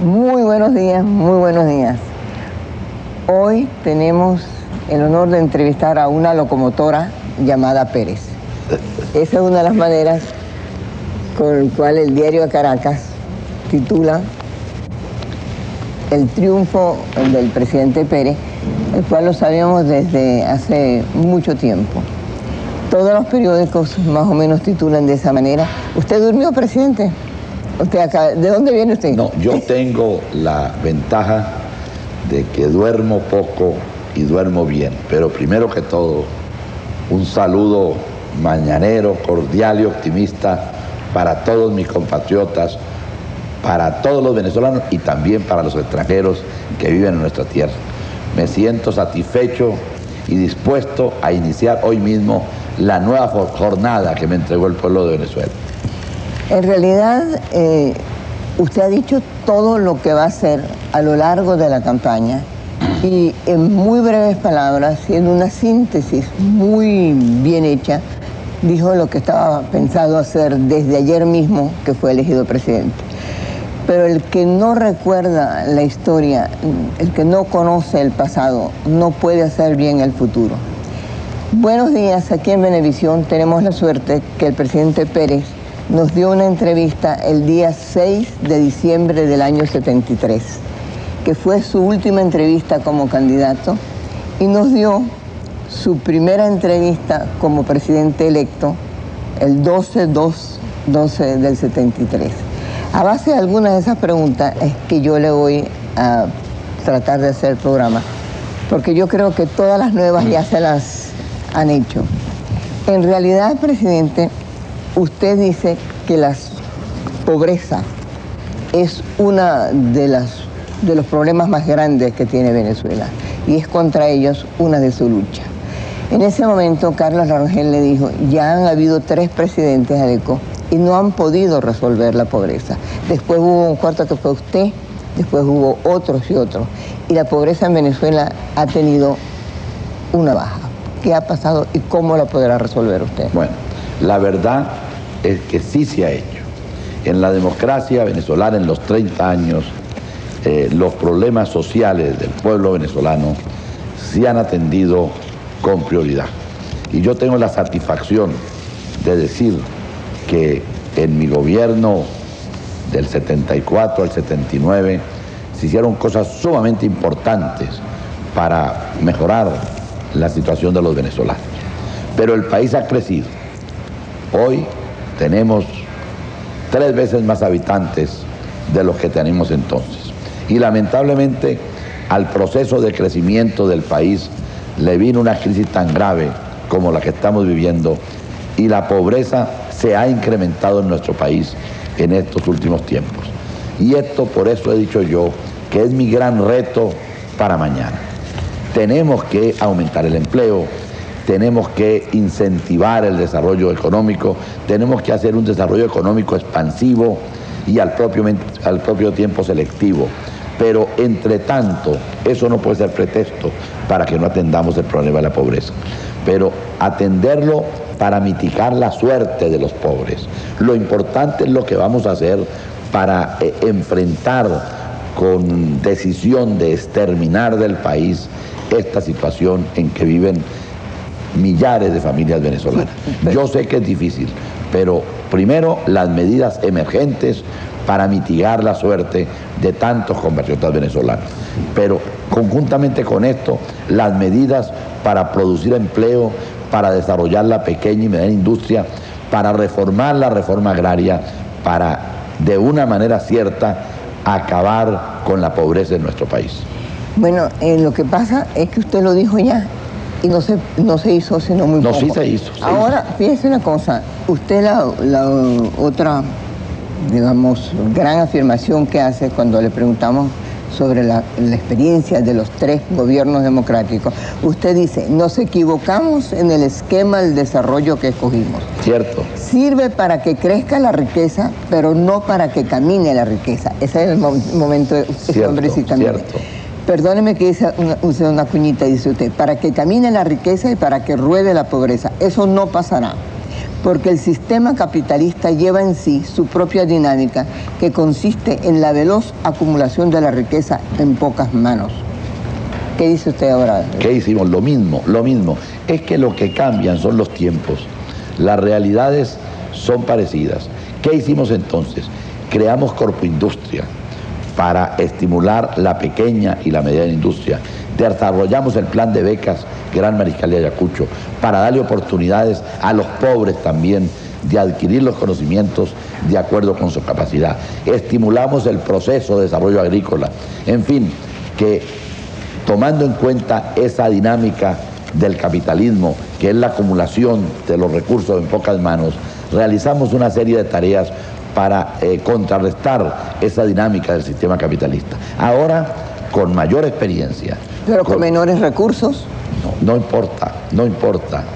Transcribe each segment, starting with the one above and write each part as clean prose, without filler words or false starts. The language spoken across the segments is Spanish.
Muy buenos días, muy buenos días. Hoy tenemos el honor de entrevistar a una locomotora llamada Pérez. Esa es una de las maneras con la cual el diario de Caracas titula El triunfo del presidente Pérez, el cual lo sabíamos desde hace mucho tiempo. Todos los periódicos más o menos titulan de esa manera. ¿Usted durmió, presidente? ¿De dónde viene usted? No, yo tengo la ventaja de que duermo poco y duermo bien. Pero primero que todo, un saludo mañanero, cordial y optimista para todos mis compatriotas, para todos los venezolanos y también para los extranjeros que viven en nuestra tierra. Me siento satisfecho y dispuesto a iniciar hoy mismo la nueva jornada que me entregó el pueblo de Venezuela. En realidad, usted ha dicho todo lo que va a hacer a lo largo de la campaña y en muy breves palabras, siendo una síntesis muy bien hecha, dijo lo que estaba pensado hacer desde ayer mismo que fue elegido presidente. Pero el que no recuerda la historia, el que no conoce el pasado, no puede hacer bien el futuro. Buenos días, aquí en Venevisión tenemos la suerte que el presidente Pérez nos dio una entrevista el día 6 de diciembre del año 73, que fue su última entrevista como candidato, y nos dio su primera entrevista como presidente electo el 12 del 73. A base de algunas de esas preguntas es que yo le voy a tratar de hacer el programa, porque yo creo que todas las nuevas ya se las han hecho. En realidad, presidente, usted dice que la pobreza es uno de los problemas más grandes que tiene Venezuela y es contra ellos una de su lucha. En ese momento, Carlos Rangel le dijo, ya han habido 3 presidentes, Areco, y no han podido resolver la pobreza. Después hubo un cuarto que fue usted, después hubo otros y otros. Y la pobreza en Venezuela ha tenido una baja. ¿Qué ha pasado y cómo la podrá resolver usted? Bueno, la verdad es que sí se ha hecho. En la democracia venezolana, en los 30 años, los problemas sociales del pueblo venezolano se han atendido con prioridad. Y yo tengo la satisfacción de decir que en mi gobierno del 74 al 79 se hicieron cosas sumamente importantes para mejorar la situación de los venezolanos. Pero el país ha crecido. Hoy tenemos 3 veces más habitantes de los que teníamos entonces. Y lamentablemente al proceso de crecimiento del país le vino una crisis tan grave como la que estamos viviendo y la pobreza se ha incrementado en nuestro país en estos últimos tiempos. Y esto, por eso he dicho yo, que es mi gran reto para mañana. Tenemos que aumentar el empleo, tenemos que incentivar el desarrollo económico, tenemos que hacer un desarrollo económico expansivo y al propio tiempo selectivo. Pero, entre tanto, eso no puede ser pretexto para que no atendamos el problema de la pobreza. Pero atenderlo para mitigar la suerte de los pobres. Lo importante es lo que vamos a hacer para enfrentar con decisión de exterminar del país esta situación en que viven millares de familias venezolanas. Yo sé que es difícil, pero primero las medidas emergentes para mitigar la suerte de tantos compatriotas venezolanos. Pero conjuntamente con esto, las medidas para producir empleo, para desarrollar la pequeña y mediana industria, para reformar la reforma agraria, para de una manera cierta acabar con la pobreza en nuestro país. Bueno, lo que pasa es que usted lo dijo ya y no se hizo sino muy poco. No, sí se hizo. Ahora, fíjese una cosa, usted la otra, digamos, gran afirmación que hace cuando le preguntamos sobre la experiencia de los 3 gobiernos democráticos, usted dice, nos equivocamos en el esquema del desarrollo que escogimos. Cierto. Sirve para que crezca la riqueza, pero no para que camine la riqueza. Ese es el momento de este hombre sí camina. Cierto. Perdóneme que use una cuñita, dice usted, para que camine la riqueza y para que ruede la pobreza. Eso no pasará. porque el sistema capitalista lleva en sí su propia dinámica, que consiste en la veloz acumulación de la riqueza en pocas manos. ¿Qué dice usted ahora? ¿Qué hicimos? Lo mismo. Es que lo que cambian son los tiempos. Las realidades son parecidas. ¿Qué hicimos entonces? Creamos Corpoindustria para estimular la pequeña y la mediana industria. Desarrollamos el plan de becas Gran Mariscal de Ayacucho para darle oportunidades a los pobres también de adquirir los conocimientos de acuerdo con su capacidad. Estimulamos el proceso de desarrollo agrícola. En fin, que tomando en cuenta esa dinámica del capitalismo, que es la acumulación de los recursos en pocas manos, realizamos una serie de tareas para contrarrestar esa dinámica del sistema capitalista. Ahora, con mayor experiencia. ¿Pero con menores recursos? No importa.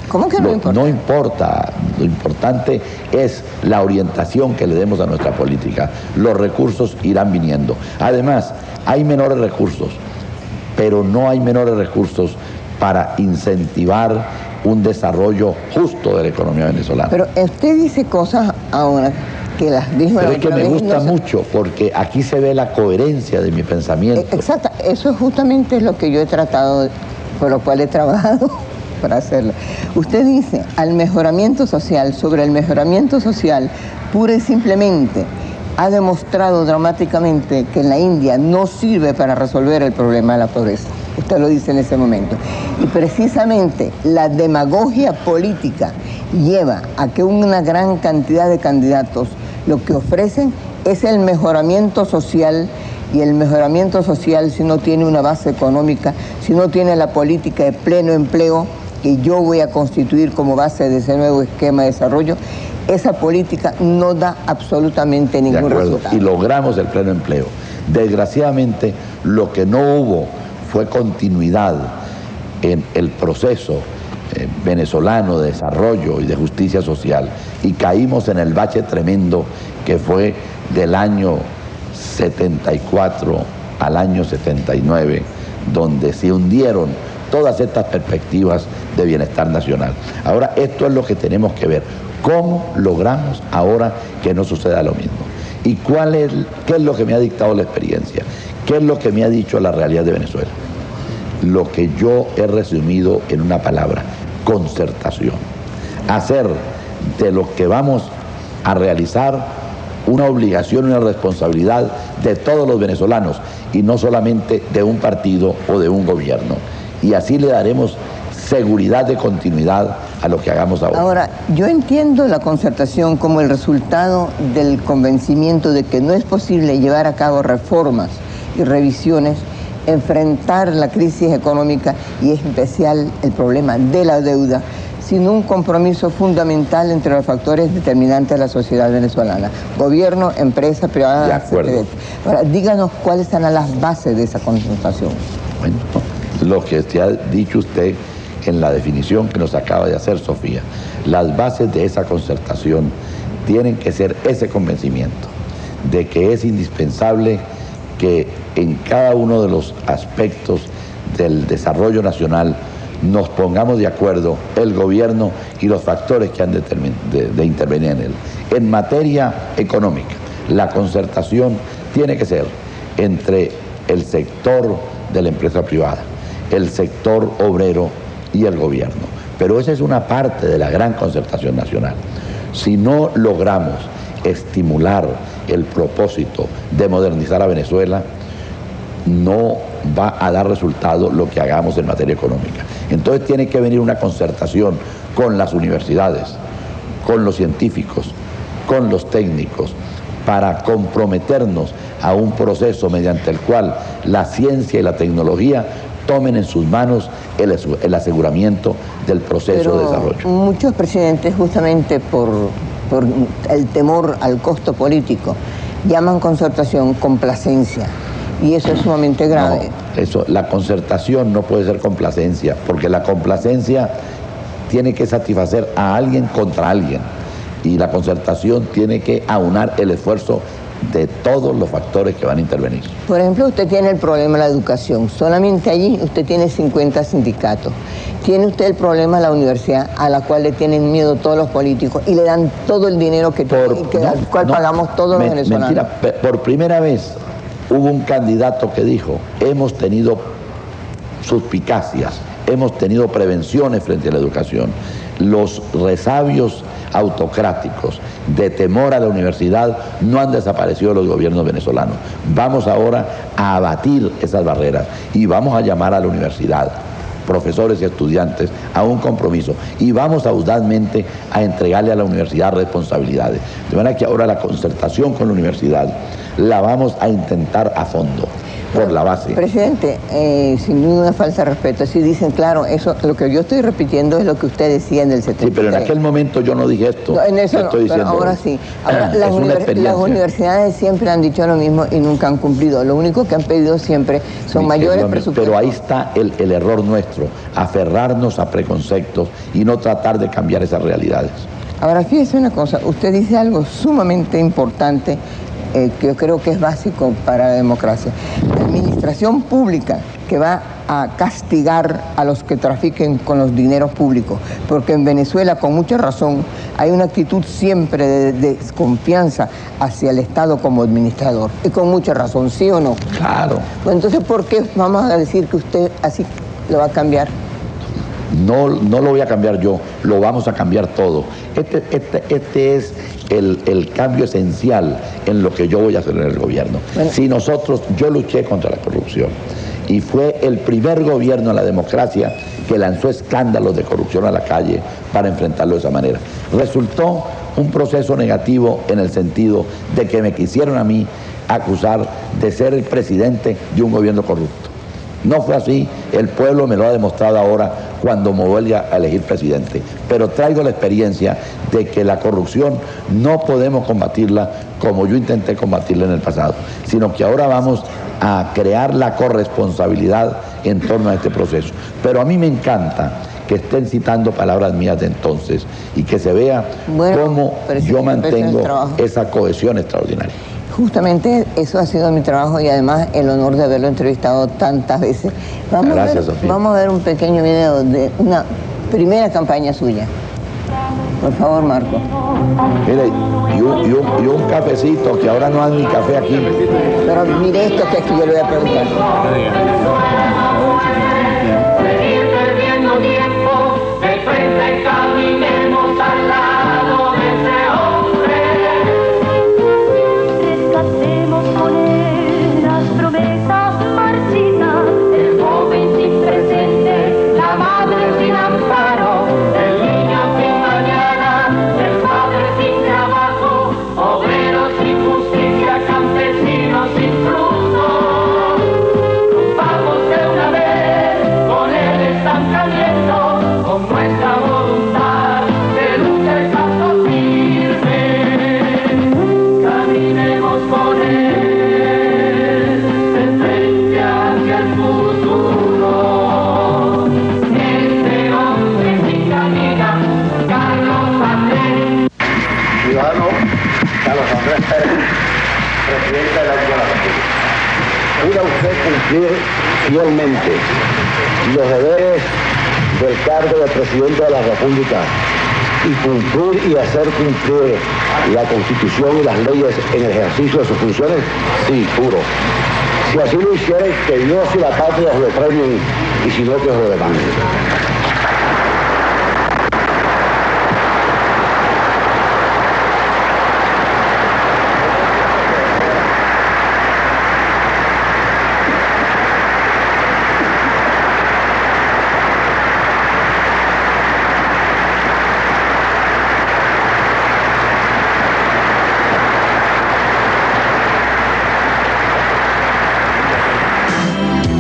¿Cómo que no importa? No importa. Lo importante es la orientación que le demos a nuestra política. Los recursos irán viniendo. Además, hay menores recursos, pero no hay menores recursos para incentivar un desarrollo justo de la economía venezolana. Pero usted dice cosas ahora que las dijo. Pero es que me gusta mucho, porque aquí se ve la coherencia de mi pensamiento. Exacto, eso es justamente lo que yo he tratado, por lo cual he trabajado para hacerlo. Usted dice, al mejoramiento social, sobre el mejoramiento social, pura y simplemente, ha demostrado dramáticamente que la India no sirve para resolver el problema de la pobreza. Usted lo dice en ese momento. Y precisamente la demagogia política lleva a que una gran cantidad de candidatos lo que ofrecen es el mejoramiento social, y el mejoramiento social, si no tiene una base económica, si no tiene la política de pleno empleo que yo voy a constituir como base de ese nuevo esquema de desarrollo, esa política no da absolutamente ningún resultado. Y logramos el pleno empleo. Desgraciadamente, lo que no hubo fue continuidad en el proceso venezolano de desarrollo y de justicia social, y caímos en el bache tremendo que fue del año 74 al año 79, donde se hundieron todas estas perspectivas de bienestar nacional. Ahora, esto es lo que tenemos que ver. ¿Cómo logramos ahora que no suceda lo mismo? ¿Y qué es lo que me ha dictado la experiencia? ¿Qué es lo que me ha dicho la realidad de Venezuela? Lo que yo he resumido en una palabra: concertación. Hacer de lo que vamos a realizar una obligación y una responsabilidad de todos los venezolanos, y no solamente de un partido o de un gobierno. Y así le daremos seguridad de continuidad a lo que hagamos ahora. Ahora, yo entiendo la concertación como el resultado del convencimiento de que no es posible llevar a cabo reformas y revisiones, enfrentar la crisis económica y en especial el problema de la deuda, sin un compromiso fundamental entre los factores determinantes de la sociedad venezolana: gobierno, empresa privada. De acuerdo. Ahora, díganos cuáles serán las bases de esa concertación. Bueno, lo que se ha dicho usted en la definición que nos acaba de hacer Sofía, las bases de esa concertación tienen que ser ese convencimiento de que es indispensable que en cada uno de los aspectos del desarrollo nacional nos pongamos de acuerdo el gobierno y los factores que han de intervenir en él. En materia económica, la concertación tiene que ser entre el sector de la empresa privada, el sector obrero y el gobierno. Pero esa es una parte de la gran concertación nacional. Si no logramos estimular el propósito de modernizar a Venezuela, no va a dar resultado lo que hagamos en materia económica. Entonces tiene que venir una concertación con las universidades, con los científicos, con los técnicos, para comprometernos a un proceso mediante el cual la ciencia y la tecnología tomen en sus manos el aseguramiento del proceso de desarrollo. Muchos presidentes, justamente por el temor al costo político, llaman concertación complacencia, y eso es sumamente grave. No, la concertación no puede ser complacencia, porque la complacencia tiene que satisfacer a alguien contra alguien, y la concertación tiene que aunar el esfuerzo de todos los factores que van a intervenir. Por ejemplo, usted tiene el problema de la educación. Solamente allí usted tiene 50 sindicatos. Tiene usted el problema de la universidad, a la cual le tienen miedo todos los políticos y le dan todo el dinero que al cual pagamos todos los venezolanos. Mentira, por primera vez hubo un candidato que dijo, hemos tenido suspicacias, hemos tenido prevenciones frente a la educación. Los resabios autocráticos de temor a la universidad no han desaparecido de los gobiernos venezolanos. Vamos ahora a abatir esas barreras y vamos a llamar a la universidad, profesores y estudiantes, a un compromiso y vamos audazmente a entregarle a la universidad responsabilidades. De manera que ahora la concertación con la universidad la vamos a intentar a fondo, por la base. Presidente, sin ninguna falta de respeto, si dicen, claro, eso, lo que yo estoy repitiendo es lo que usted decía en el 73. Sí, pero en aquel momento yo no dije esto. No, en eso no, estoy diciendo, pero ahora sí. Ahora, las las universidades siempre han dicho lo mismo y nunca han cumplido. Lo único que han pedido siempre son mayores presupuestos. Pero ahí está el error nuestro, aferrarnos a preconceptos y no tratar de cambiar esas realidades. Ahora, fíjese una cosa, usted dice algo sumamente importante que yo creo que es básico para la democracia. La administración pública que va a castigar a los que trafiquen con los dineros públicos, porque en Venezuela, con mucha razón, hay una actitud siempre de desconfianza hacia el Estado como administrador, y con mucha razón, ¿sí o no? Claro. Pues entonces, ¿por qué vamos a decir que usted así lo va a cambiar? No lo voy a cambiar yo, lo vamos a cambiar todo. Este es el cambio esencial en lo que yo voy a hacer en el gobierno. Bueno. Si yo luché contra la corrupción y fue el primer gobierno en la democracia que lanzó escándalos de corrupción a la calle para enfrentarlo de esa manera. Resultó un proceso negativo en el sentido de que me quisieron a mí acusar de ser el presidente de un gobierno corrupto. No fue así, el pueblo me lo ha demostrado ahora cuando me vuelva a elegir presidente. Pero traigo la experiencia de que la corrupción no podemos combatirla como yo intenté combatirla en el pasado, sino que ahora vamos a crear la corresponsabilidad en torno a este proceso. Pero a mí me encanta que estén citando palabras mías de entonces y que se vea cómo yo mantengo esa cohesión extraordinaria. Justamente eso ha sido mi trabajo y además el honor de haberlo entrevistado tantas veces. Vamos a ver un pequeño video de una primera campaña suya. Por favor, Marco. Mire, y un cafecito, que ahora no hay ni café aquí. Pero mire esto que es que yo le voy a preguntar. Fielmente los deberes del cargo de presidente de la República y cumplir y hacer cumplir la Constitución y las leyes en el ejercicio de sus funciones, sí, juro. Si así lo hicieran, que Dios y la patria os lo premien y si no, que os lo demanden.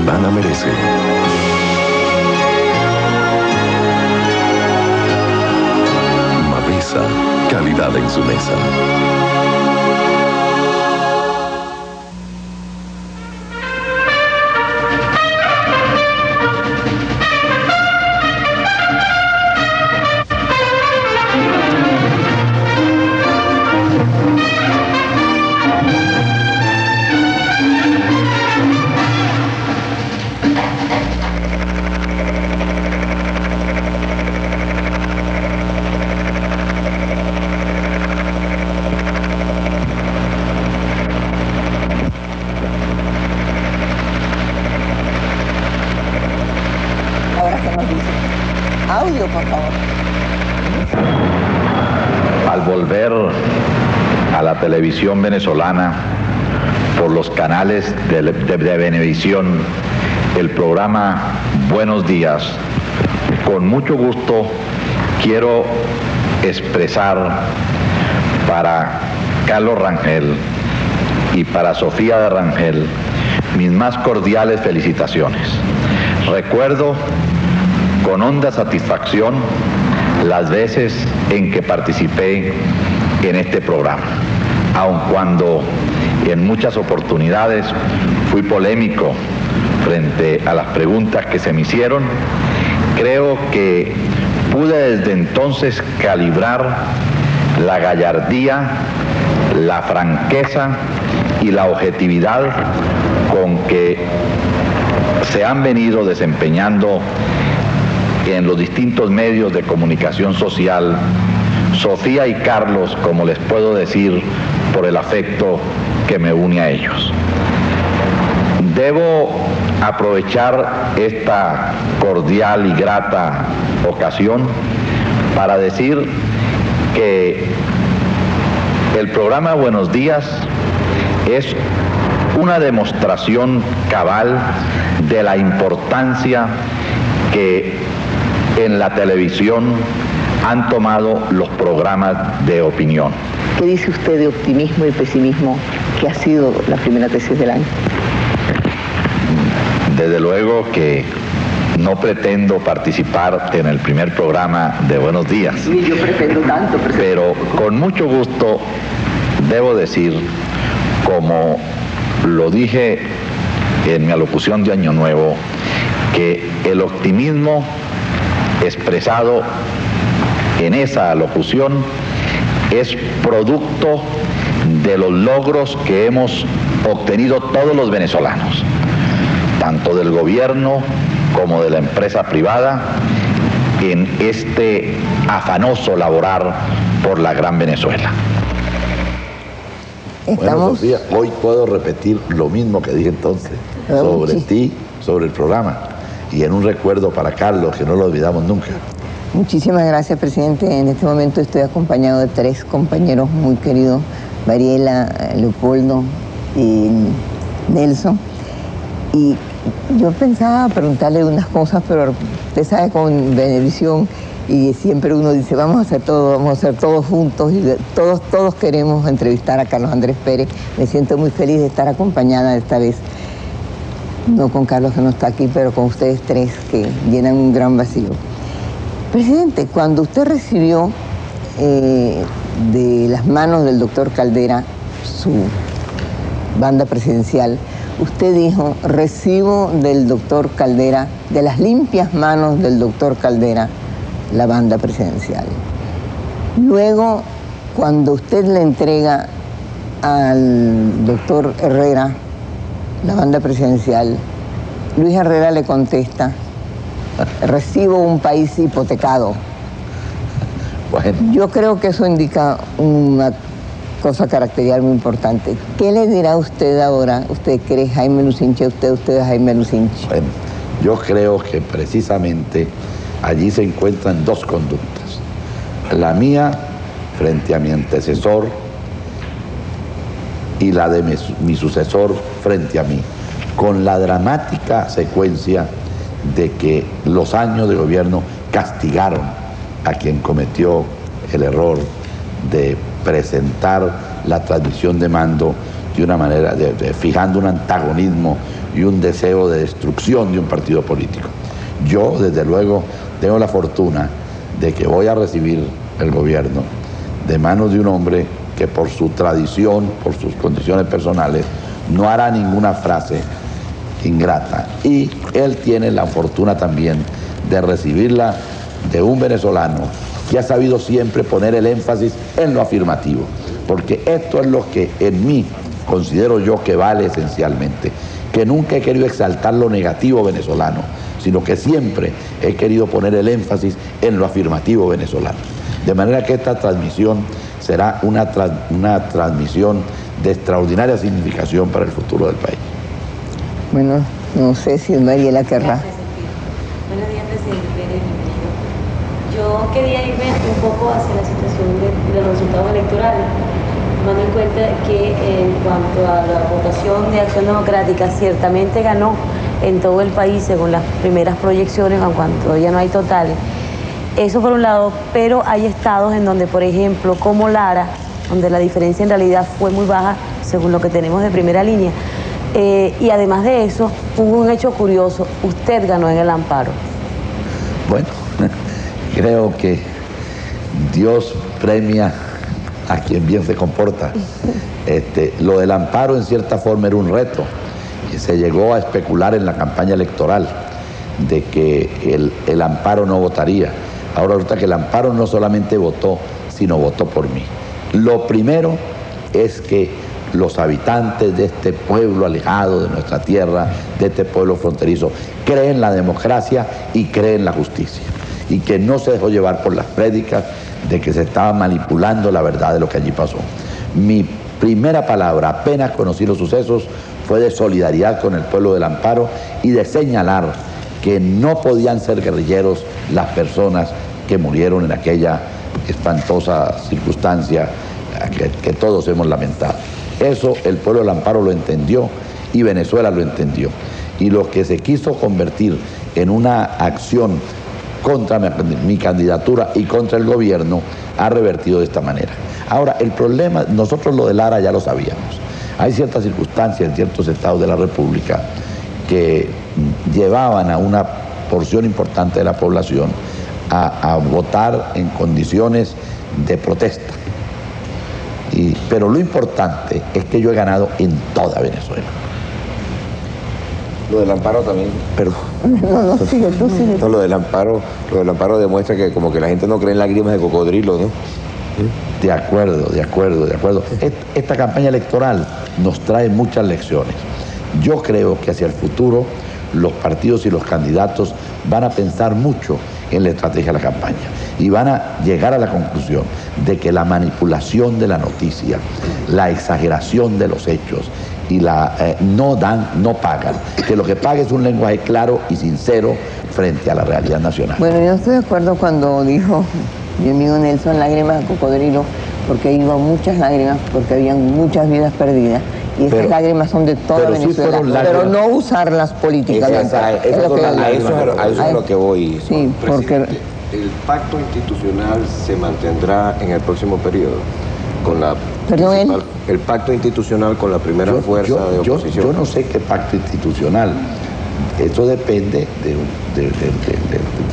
Ana merece. Mavisa, calidad en su mesa. se nos dice. Audio, por favor. Al volver a la televisión venezolana por los canales de Venevisión, el programa Buenos Días, con mucho gusto quiero expresar para Carlos Rangel y para Sofía de Rangel mis más cordiales felicitaciones. Recuerdo con honda satisfacción las veces en que participé en este programa, aun cuando en muchas oportunidades fui polémico frente a las preguntas que se me hicieron. Creo que pude desde entonces calibrar la gallardía, la franqueza y la objetividad con que se han venido desempeñando en los distintos medios de comunicación social Sofía y Carlos, como les puedo decir, por el afecto que me une a ellos. Debo aprovechar esta cordial y grata ocasión para decir que el programa Buenos Días es una demostración cabal de la importancia que en la televisión han tomado los programas de opinión. ¿Qué dice usted de optimismo y pesimismo que ha sido la primera tesis del año? Desde luego que no pretendo participar en el primer programa de Buenos Días. Sí, yo pretendo tanto. Pero con mucho gusto debo decir, como lo dije en mi alocución de Año Nuevo, que el optimismo expresado en esa alocución es producto de los logros que hemos obtenido todos los venezolanos, tanto del gobierno como de la empresa privada, en este afanoso laborar por la gran Venezuela. Bueno, Sofía, hoy puedo repetir lo mismo que dije entonces sobre ti, sobre el programa, y en un recuerdo para Carlos, que no lo olvidamos nunca. Muchísimas gracias, presidente. En este momento estoy acompañado de 3 compañeros muy queridos, Mariela, Leopoldo y Nelson. Y yo pensaba preguntarle unas cosas, pero usted sabe, con Venevisión, y siempre uno dice, vamos a hacer todo juntos, y todos queremos entrevistar a Carlos Andrés Pérez. Me siento muy feliz de estar acompañada esta vez, no con Carlos, que no está aquí, pero con ustedes 3 que llenan un gran vacío. Presidente, cuando usted recibió de las manos del doctor Caldera su banda presidencial, usted dijo, recibo del doctor Caldera, de las limpias manos del doctor Caldera, la banda presidencial. Luego, cuando usted le entrega al doctor Herrera la banda presidencial, Luis Herrera le contesta, recibo un país hipotecado. Bueno. Yo creo que eso indica una cosa característica muy importante. ¿Qué le dirá usted ahora? ¿Usted cree Jaime Lucinchi? ¿Usted Jaime Lucinchi? Bueno, yo creo que precisamente allí se encuentran 2 conductas. La mía frente a mi antecesor y la de mi sucesor frente a mí, con la dramática secuencia de que los años de gobierno castigaron a quien cometió el error de presentar la transmisión de mando de una manera, fijando un antagonismo y un deseo de destrucción de un partido político. Yo, desde luego, tengo la fortuna de que voy a recibir el gobierno de manos de un hombre que por su tradición, por sus condiciones personales, no hará ninguna frase ingrata. Y él tiene la fortuna también de recibirla de un venezolano que ha sabido siempre poner el énfasis en lo afirmativo, porque esto es lo que en mí considero yo que vale esencialmente, que nunca he querido exaltar lo negativo venezolano, sino que siempre he querido poner el énfasis en lo afirmativo venezolano. De manera que esta transmisión será una transmisión de extraordinaria significación para el futuro del país. Bueno, no sé si Mariela querrá. Buenos días, presidente Pérez. Yo quería irme un poco hacia la situación de los resultados electorales, tomando en cuenta que en cuanto a la votación de Acción Democrática, ciertamente ganó en todo el país según las primeras proyecciones, aunque todavía no hay totales. Eso por un lado, pero hay estados en donde, por ejemplo, como Lara, donde la diferencia en realidad fue muy baja según lo que tenemos de primera línea. Y además de eso, hubo un hecho curioso, usted ganó en el amparo. Bueno, creo que Dios premia a quien bien se comporta. Lo del amparo en cierta forma era un reto y se llegó a especular en la campaña electoral de que el amparo no votaría. Ahora resulta que el amparo no solamente votó, sino votó por mí. Lo primero es que los habitantes de este pueblo alejado de nuestra tierra, de este pueblo fronterizo, creen en la democracia y creen en la justicia. Y que no se dejó llevar por las prédicas de que se estaba manipulando la verdad de lo que allí pasó. Mi primera palabra, apenas conocí los sucesos, fue de solidaridad con el pueblo del Amparo y de señalar que no podían ser guerrilleros las personas que murieron en aquella espantosa circunstancia que todos hemos lamentado. Eso el pueblo del Amparo lo entendió y Venezuela lo entendió. Y lo que se quiso convertir en una acción contra mi candidatura y contra el gobierno ha revertido de esta manera. Ahora, el problema, nosotros lo de Lara ya lo sabíamos. Hay ciertas circunstancias en ciertos estados de la República que llevaban a una porción importante de la población a votar en condiciones de protesta. Pero lo importante es que yo he ganado en toda Venezuela. Lo del amparo también. Pero No, sigue, tú sigue. No, lo del amparo demuestra que como que la gente no cree en lágrimas de cocodrilo, ¿no? De acuerdo. Esta campaña electoral nos trae muchas lecciones. Yo creo que hacia el futuro los partidos y los candidatos van a pensar mucho en la estrategia de la campaña y van a llegar a la conclusión de que la manipulación de la noticia, la exageración de los hechos y no pagan, que lo que paga es un lenguaje claro y sincero frente a la realidad nacional. Bueno, yo estoy de acuerdo cuando dijo mi amigo Nelson, lágrimas de cocodrilo, porque iban muchas lágrimas, porque habían muchas vidas perdidas. Y esas lágrimas son de toda Venezuela, sí, pero no usarlas políticamente. A eso es lo que voy. Sí, porque el pacto institucional se mantendrá en el próximo periodo con la el pacto institucional con la primera fuerza de oposición. Yo no sé qué pacto institucional. Eso depende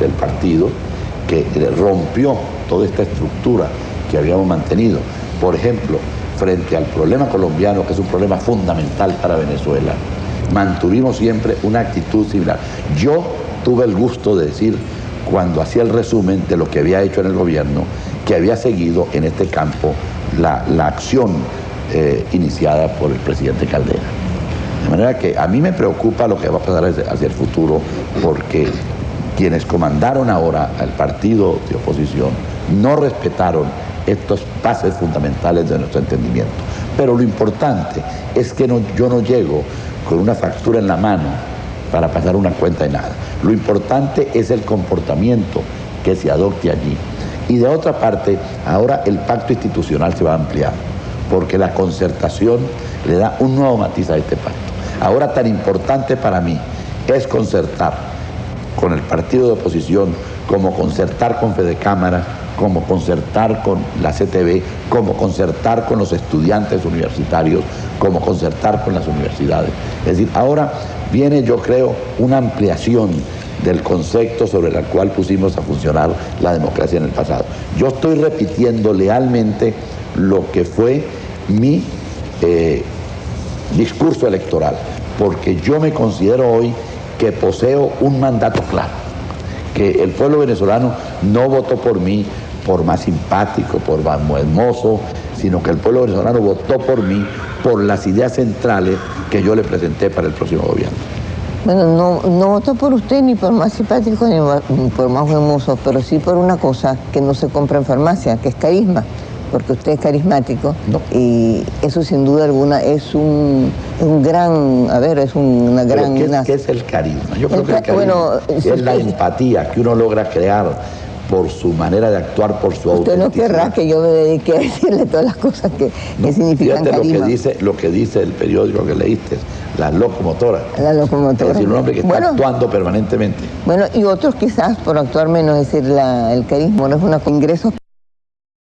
del partido que rompió toda esta estructura que habíamos mantenido. Por ejemplo, frente al problema colombiano, que es un problema fundamental para Venezuela, mantuvimos siempre una actitud similar. Yo tuve el gusto de decir, cuando hacía el resumen de lo que había hecho en el gobierno, que había seguido en este campo la acción iniciada por el presidente Caldera. De manera que a mí me preocupa lo que va a pasar hacia el futuro, porque quienes comandaron ahora al partido de oposición no respetaron estos bases fundamentales de nuestro entendimiento. Pero lo importante es que yo no llego con una factura en la mano para pasar una cuenta de nada. Lo importante es el comportamiento que se adopte allí. Y de otra parte, ahora el pacto institucional se va a ampliar, porque la concertación le da un nuevo matiz a este pacto. Ahora tan importante para mí es concertar con el partido de oposición, como concertar con Fedecámara, como concertar con la CTV, como concertar con los estudiantes universitarios, como concertar con las universidades. Es decir, ahora viene, yo creo, una ampliación del concepto sobre el cual pusimos a funcionar la democracia en el pasado. Yo estoy repitiendo lealmente lo que fue mi discurso electoral, porque yo me considero hoy que poseo un mandato claro, que el pueblo venezolano no votó por mí por más simpático, por más hermoso, sino que el pueblo venezolano votó por mí por las ideas centrales que yo le presenté para el próximo gobierno. Bueno, no votó por usted ni por más simpático ni por más hermoso, pero sí por una cosa que no se compra en farmacia, que es carisma. porque usted es carismático, No. y eso sin duda alguna es un gran, es una gran... ¿Qué es el carisma? Yo creo que el carisma bueno, es la empatía que uno logra crear por su manera de actuar, por su autenticidad. Usted no querrá que yo me dedique a decirle todas las cosas que significan carisma. Lo que dice el periódico que leíste, la locomotora. La locomotora. Es decir, un hombre que está actuando permanentemente. Bueno, y otros quizás por actuar menos, es decir, el carisma no es ingresos